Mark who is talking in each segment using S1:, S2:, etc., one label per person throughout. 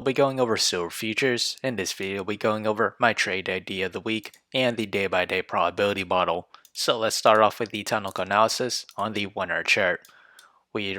S1: We'll be going over silver futures. In this video, we'll be going over my trade idea of the week and the day-by-day probability model. So let's start off with the technical analysis on the 1 hour chart. We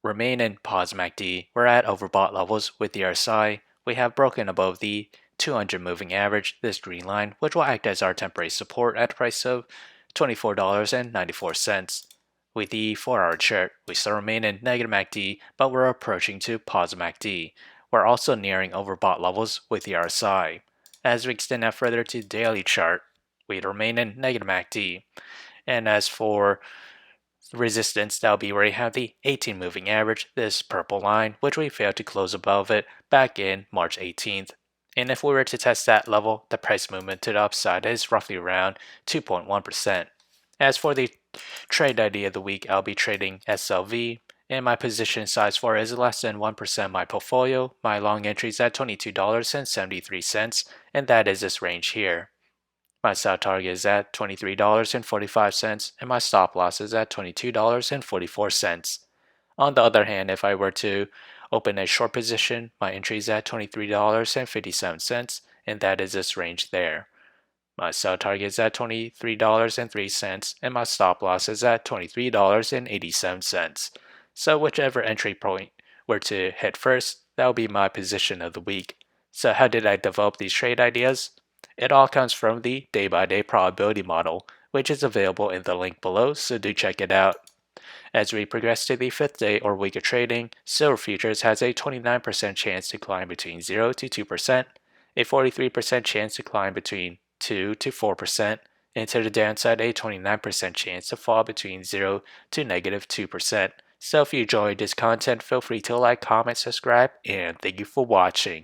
S1: remain in pause MACD. We're at overbought levels with the RSI. We have broken above the 200 moving average, this green line, which will act as our temporary support at a price of $24.94. With the 4 hour chart, we still remain in negative MACD, but we're approaching to positive MACD. We're also nearing overbought levels with the RSI. As we extend that further to the daily chart, we remain in negative MACD. And as for resistance, that'll be where you have the 18 moving average, this purple line, which we failed to close above it back in March 18th. And if we were to test that level, the price movement to the upside is roughly around 2.1%. As for the trade idea of the week, I'll be trading SLV, and my position size for it is less than 1% of my portfolio. My long entry is at $22.73, and that is this range here. My sell target is at $23.45, and my stop loss is at $22.44. On the other hand, if I were to open a short position, my entry is at $23.57, and that is this range there. My sell target is at $23.03, and my stop loss is at $23.87. So whichever entry point were to hit first, that will be my position of the week. So how did I develop these trade ideas? It all comes from the day-by-day probability model, which is available in the link below, so do check it out. As we progress to the 5th day or week of trading, silver futures has a 29% chance to climb between 0 to 2%, a 43% chance to climb between 2 to 4%, and to the downside a 29% chance to fall between 0 to negative 2%. So if you enjoyed this content, feel free to like, comment, subscribe, and thank you for watching.